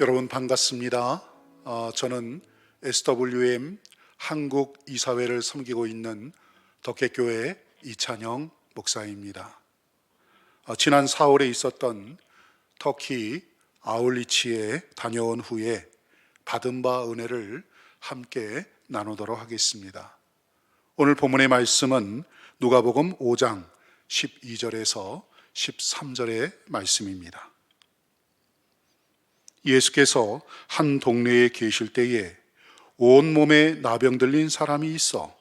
여러분 반갑습니다. 저는 SWM 한국 이사회를 섬기고 있는 덕계교회 이찬영 목사입니다. 지난 4월에 있었던 터키 아울리치에 다녀온 후에 받은 바 은혜를 함께 나누도록 하겠습니다. 오늘 본문의 말씀은 누가복음 5장 12절에서 13절의 말씀입니다. 예수께서 한 동네에 계실 때에 온몸에 나병 들린 사람이 있어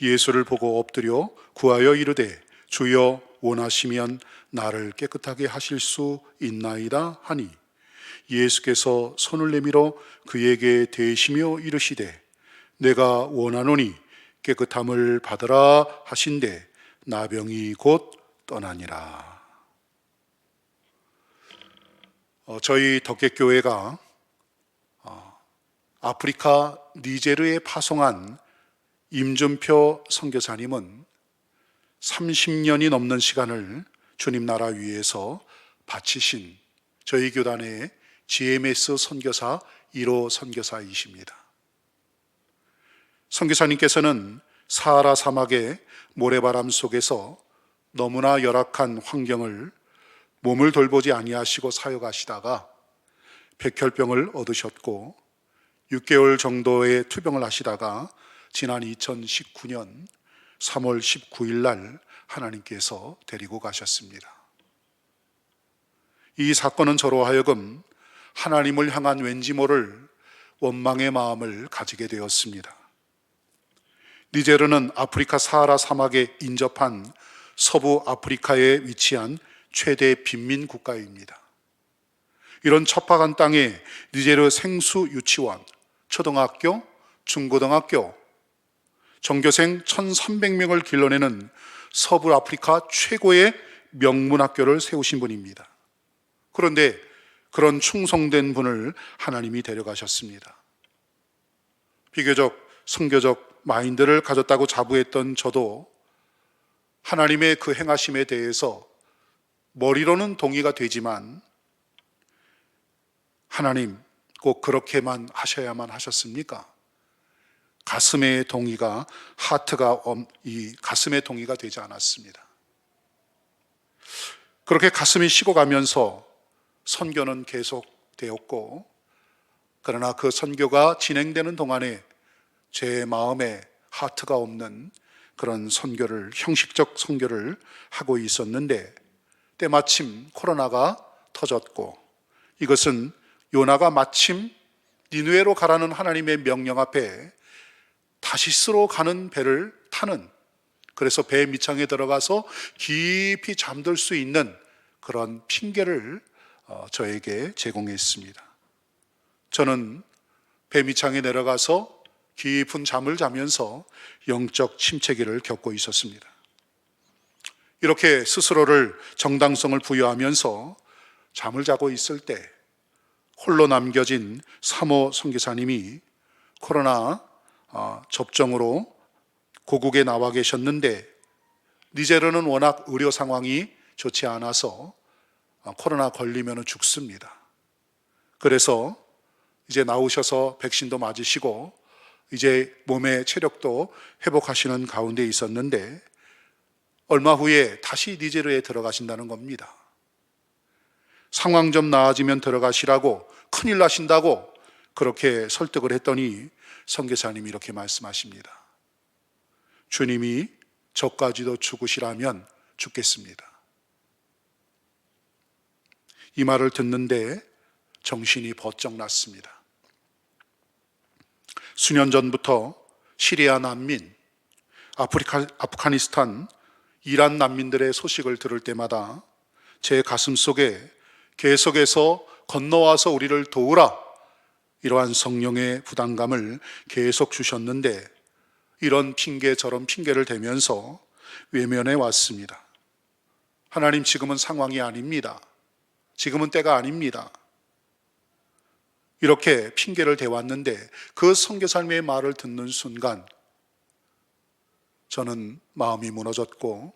예수를 보고 엎드려 구하여 이르되 주여 원하시면 나를 깨끗하게 하실 수 있나이다 하니 예수께서 손을 내밀어 그에게 대시며 이르시되 내가 원하노니 깨끗함을 받으라 하신대 나병이 곧 떠나니라. 저희 덕계교회가 아프리카 니제르에 파송한 임준표 선교사님은 30년이 넘는 시간을 주님 나라 위해서 바치신 저희 교단의 GMS 선교사 1호 선교사이십니다. 선교사님께서는 사하라 사막의 모래바람 속에서 너무나 열악한 환경을 몸을 돌보지 아니하시고 사역하시다가 백혈병을 얻으셨고 6개월 정도의 투병을 하시다가 지난 2019년 3월 19일 날 하나님께서 데리고 가셨습니다. 이 사건은 저로 하여금 하나님을 향한 왠지 모를 원망의 마음을 가지게 되었습니다. 니제르는 아프리카 사하라 사막에 인접한 서부 아프리카에 위치한 최대 빈민 국가입니다. 이런 척박한 땅에 니제르 생수 유치원, 초등학교, 중고등학교, 전교생 1,300명을 길러내는 서부 아프리카 최고의 명문학교를 세우신 분입니다. 그런데 그런 충성된 분을 하나님이 데려가셨습니다. 비교적 선교적 마인드를 가졌다고 자부했던 저도 하나님의 그 행하심에 대해서 머리로는 동의가 되지만 하나님 꼭 그렇게만 하셔야만 하셨습니까? 가슴의 동의가 이 가슴의 동의가 되지 않았습니다. 그렇게 가슴이 식어가면서 선교는 계속되었고 그러나 그 선교가 진행되는 동안에 제 마음에 하트가 없는 그런 선교를 형식적 선교를 하고 있었는데 때마침 코로나가 터졌고 이것은 요나가 마침 니느웨로 가라는 하나님의 명령 앞에 다시스로 가는 배를 타는 그래서 배 밑창에 들어가서 깊이 잠들 수 있는 그런 핑계를 저에게 제공했습니다. 저는 배 밑창에 내려가서 깊은 잠을 자면서 영적 침체기를 겪고 있었습니다. 이렇게 스스로를 정당성을 부여하면서 잠을 자고 있을 때 홀로 남겨진 3호 선교사님이 코로나 접종으로 고국에 나와 계셨는데 니제르는 워낙 의료 상황이 좋지 않아서 코로나 걸리면 죽습니다. 그래서 이제 나오셔서 백신도 맞으시고 이제 몸의 체력도 회복하시는 가운데 있었는데 얼마 후에 다시 니제르에 들어가신다는 겁니다. 상황 좀 나아지면 들어가시라고 큰일 나신다고 그렇게 설득을 했더니 선교사님이 이렇게 말씀하십니다. 주님이 저까지도 죽으시라면 죽겠습니다. 이 말을 듣는데 정신이 번쩍 났습니다. 수년 전부터 시리아 난민, 아프가니스탄, 이란 난민들의 소식을 들을 때마다 제 가슴 속에 계속해서 건너와서 우리를 도우라 이러한 성령의 부담감을 계속 주셨는데 이런 핑계 저런 핑계를 대면서 외면해 왔습니다. 하나님 지금은 상황이 아닙니다. 지금은 때가 아닙니다. 이렇게 핑계를 대왔는데 그 선교사님의 말을 듣는 순간 저는 마음이 무너졌고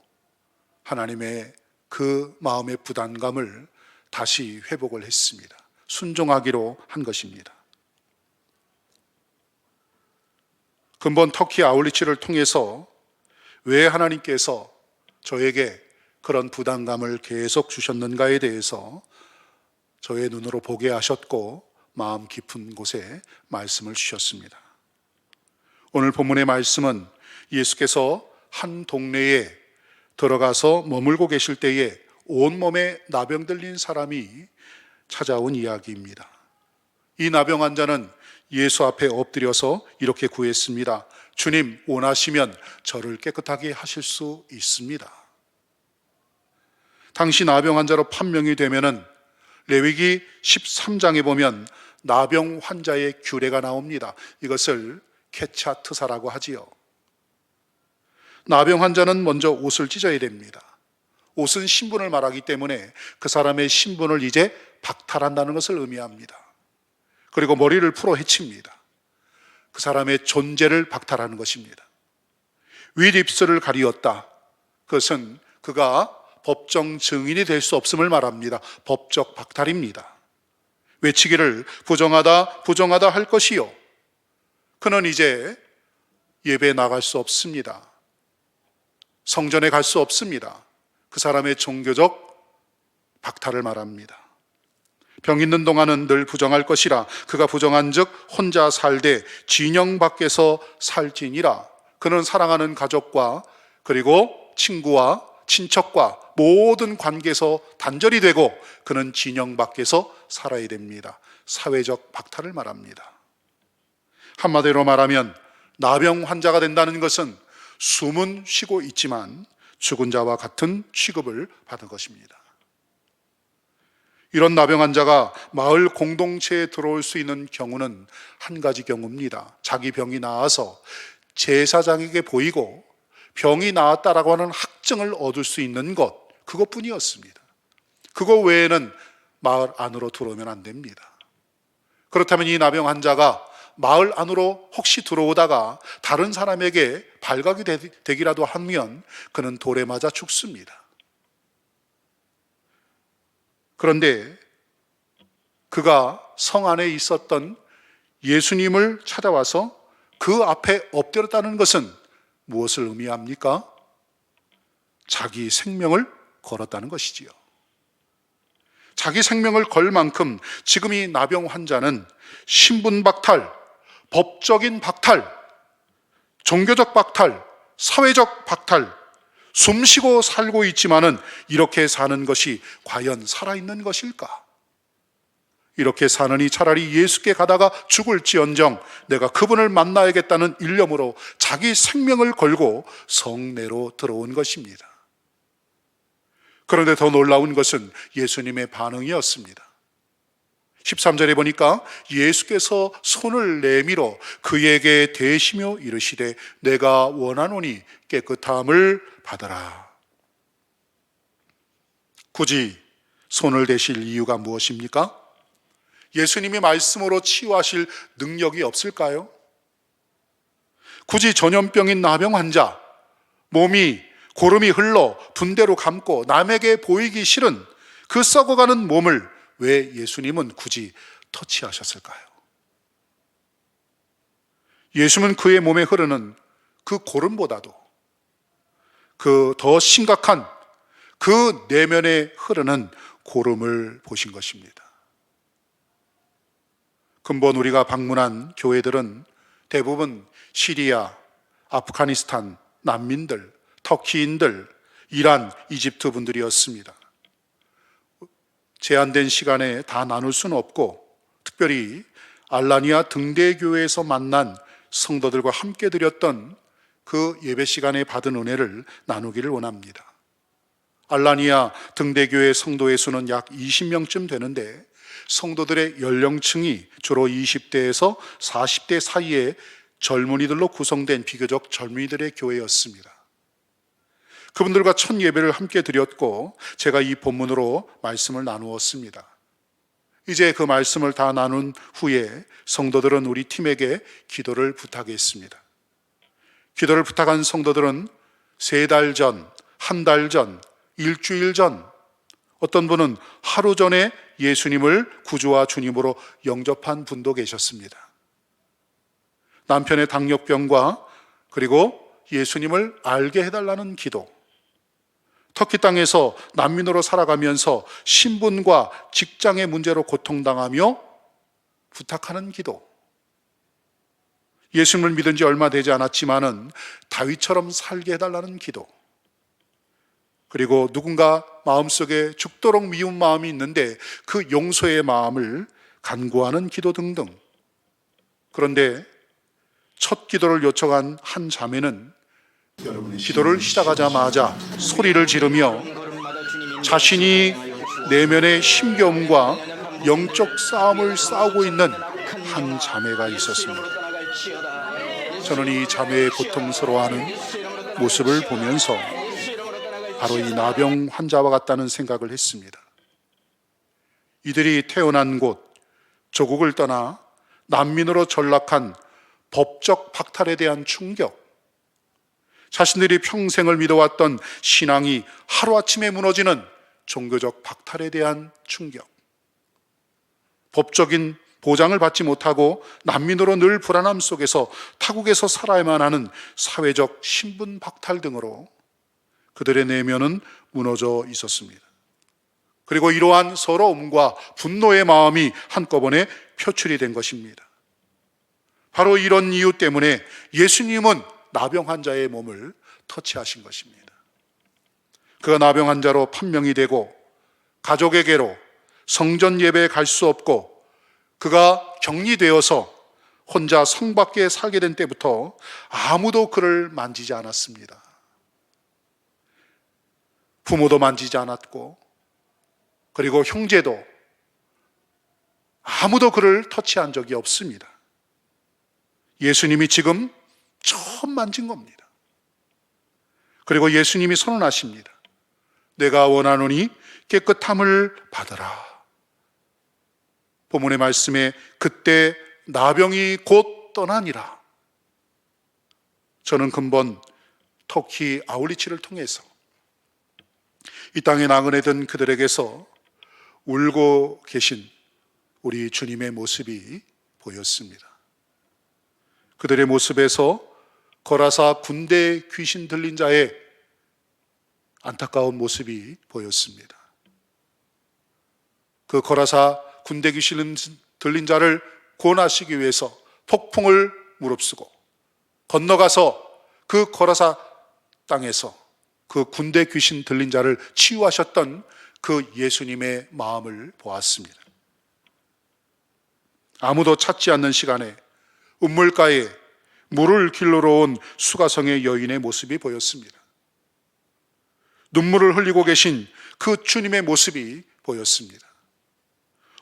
하나님의 그 마음의 부담감을 다시 회복을 했습니다. 순종하기로 한 것입니다. 근본 터키 아울리치를 통해서 왜 하나님께서 저에게 그런 부담감을 계속 주셨는가에 대해서 저의 눈으로 보게 하셨고 마음 깊은 곳에 말씀을 주셨습니다. 오늘 본문의 말씀은 예수께서 한 동네에 들어가서 머물고 계실 때에 온몸에 나병 들린 사람이 찾아온 이야기입니다. 이 나병 환자는 예수 앞에 엎드려서 이렇게 구했습니다. 주님, 원하시면 저를 깨끗하게 하실 수 있습니다. 당시 나병 환자로 판명이 되면은 레위기 13장에 보면 나병 환자의 규례가 나옵니다. 이것을 케차트사라고 하지요. 나병 환자는 먼저 옷을 찢어야 됩니다. 옷은 신분을 말하기 때문에 그 사람의 신분을 이제 박탈한다는 것을 의미합니다. 그리고 머리를 풀어 헤칩니다. 그 사람의 존재를 박탈하는 것입니다. 윗입술을 가리었다. 그것은 그가 법정 증인이 될 수 없음을 말합니다. 법적 박탈입니다. 외치기를 부정하다 부정하다 할 것이요, 그는 이제 예배에 나갈 수 없습니다. 성전에 갈 수 없습니다. 그 사람의 종교적 박탈을 말합니다. 병 있는 동안은 늘 부정할 것이라 그가 부정한 즉 혼자 살되 진영 밖에서 살지니라. 그는 사랑하는 가족과 그리고 친구와 친척과 모든 관계에서 단절이 되고 그는 진영 밖에서 살아야 됩니다. 사회적 박탈을 말합니다. 한마디로 말하면 나병 환자가 된다는 것은 숨은 쉬고 있지만 죽은 자와 같은 취급을 받은 것입니다. 이런 나병 환자가 마을 공동체에 들어올 수 있는 경우는 한 가지 경우입니다. 자기 병이 나아서 제사장에게 보이고 병이 나았다라고 하는 확증을 얻을 수 있는 것, 그것뿐이었습니다. 그거 외에는 마을 안으로 들어오면 안 됩니다. 그렇다면 이 나병 환자가 마을 안으로 혹시 들어오다가 다른 사람에게 발각이 되기라도 하면 그는 돌에 맞아 죽습니다. 그런데 그가 성 안에 있었던 예수님을 찾아와서 그 앞에 엎드렸다는 것은 무엇을 의미합니까? 자기 생명을 걸었다는 것이지요. 자기 생명을 걸 만큼 지금 이 나병 환자는 신분 박탈, 법적인 박탈, 종교적 박탈, 사회적 박탈, 숨쉬고 살고 있지만은 이렇게 사는 것이 과연 살아있는 것일까? 이렇게 사느니 차라리 예수께 가다가 죽을지언정 내가 그분을 만나야겠다는 일념으로 자기 생명을 걸고 성내로 들어온 것입니다. 그런데 더 놀라운 것은 예수님의 반응이었습니다. 13절에 보니까 예수께서 손을 내밀어 그에게 대시며 이르시되 내가 원하노니 깨끗함을 받아라. 굳이 손을 대실 이유가 무엇입니까? 예수님이 말씀으로 치유하실 능력이 없을까요? 굳이 전염병인 나병 환자, 몸이 고름이 흘러 분대로 감고 남에게 보이기 싫은 그 썩어가는 몸을 왜 예수님은 굳이 터치하셨을까요? 예수님은 그의 몸에 흐르는 그 고름보다도 그 더 심각한 그 내면에 흐르는 고름을 보신 것입니다. 근본 우리가 방문한 교회들은 대부분 시리아, 아프가니스탄, 난민들, 터키인들, 이란, 이집트 분들이었습니다. 제한된 시간에 다 나눌 수는 없고 특별히 알라니아 등대교회에서 만난 성도들과 함께 드렸던 그 예배 시간에 받은 은혜를 나누기를 원합니다. 알라니아 등대교회 성도의 수는 약 20명쯤 되는데 성도들의 연령층이 주로 20대에서 40대 사이의 젊은이들로 구성된 비교적 젊은이들의 교회였습니다. 그분들과 첫 예배를 함께 드렸고 제가 이 본문으로 말씀을 나누었습니다. 이제 그 말씀을 다 나눈 후에 성도들은 우리 팀에게 기도를 부탁했습니다. 기도를 부탁한 성도들은 3달 전, 한 달 전, 일주일 전 어떤 분은 하루 전에 예수님을 구주와 주님으로 영접한 분도 계셨습니다. 남편의 당뇨병과 그리고 예수님을 알게 해달라는 기도, 터키 땅에서 난민으로 살아가면서 신분과 직장의 문제로 고통당하며 부탁하는 기도, 예수님을 믿은 지 얼마 되지 않았지만은 다윗처럼 살게 해달라는 기도, 그리고 누군가 마음속에 죽도록 미운 마음이 있는데 그 용서의 마음을 간구하는 기도 등등. 그런데 첫 기도를 요청한 한 자매는 기도를 시작하자마자 소리를 지르며 자신이 내면의 힘겨움과 영적 싸움을 싸우고 있는 한 자매가 있었습니다. 저는 이 자매의 고통스러워하는 모습을 보면서 바로 이 나병 환자와 같다는 생각을 했습니다. 이들이 태어난 곳, 조국을 떠나 난민으로 전락한 법적 박탈에 대한 충격, 자신들이 평생을 믿어왔던 신앙이 하루아침에 무너지는 종교적 박탈에 대한 충격, 법적인 보장을 받지 못하고 난민으로 늘 불안함 속에서 타국에서 살아야만 하는 사회적 신분 박탈 등으로 그들의 내면은 무너져 있었습니다. 그리고 이러한 서러움과 분노의 마음이 한꺼번에 표출이 된 것입니다. 바로 이런 이유 때문에 예수님은 나병 환자의 몸을 터치하신 것입니다. 그가 나병 환자로 판명이 되고 가족에게로 성전 예배에 갈 수 없고 그가 격리되어서 혼자 성 밖에 살게 된 때부터 아무도 그를 만지지 않았습니다. 부모도 만지지 않았고 그리고 형제도 아무도 그를 터치한 적이 없습니다. 예수님이 지금 처음 만진 겁니다. 그리고 예수님이 선언하십니다. 내가 원하노니 깨끗함을 받으라. 본문의 말씀에 그때 나병이 곧 떠나니라. 저는 근본 터키 아울리치를 통해서 이 땅에 나그네 든 그들에게서 울고 계신 우리 주님의 모습이 보였습니다. 그들의 모습에서 거라사 군대 귀신 들린 자의 안타까운 모습이 보였습니다. 그 거라사 군대 귀신 들린 자를 구원하시기 위해서 폭풍을 무릅쓰고 건너가서 그 거라사 땅에서 그 군대 귀신 들린 자를 치유하셨던 그 예수님의 마음을 보았습니다. 아무도 찾지 않는 시간에 우물가에 물을 길러러 온 수가성의 여인의 모습이 보였습니다. 눈물을 흘리고 계신 그 주님의 모습이 보였습니다.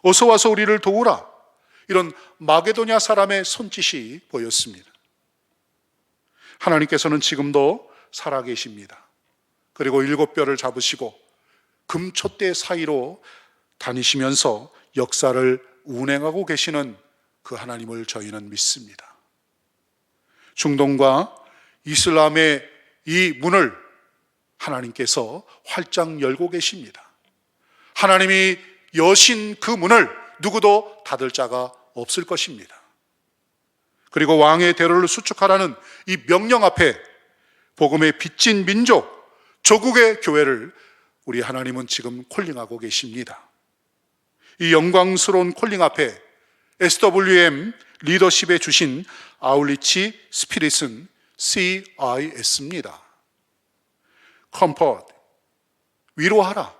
어서 와서 우리를 도우라, 이런 마게도냐 사람의 손짓이 보였습니다. 하나님께서는 지금도 살아계십니다. 그리고 7뼈를 잡으시고 금촛대 사이로 다니시면서 역사를 운행하고 계시는 그 하나님을 저희는 믿습니다. 중동과 이슬람의 이 문을 하나님께서 활짝 열고 계십니다. 하나님이 여신 그 문을 누구도 닫을 자가 없을 것입니다. 그리고 왕의 대로를 수축하라는 이 명령 앞에 복음의 빚진 민족, 조국의 교회를 우리 하나님은 지금 콜링하고 계십니다. 이 영광스러운 콜링 앞에 SWM 리더십에 주신 아울리치 스피릿은 CIS입니다. 컴포트, 위로하라.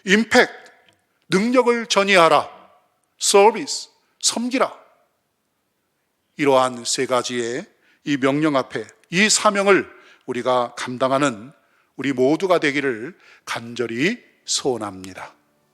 임팩트, 능력을 전이하라. 서비스, 섬기라. 이러한 세 가지의 이 명령 앞에 이 사명을 우리가 감당하는 우리 모두가 되기를 간절히 소원합니다.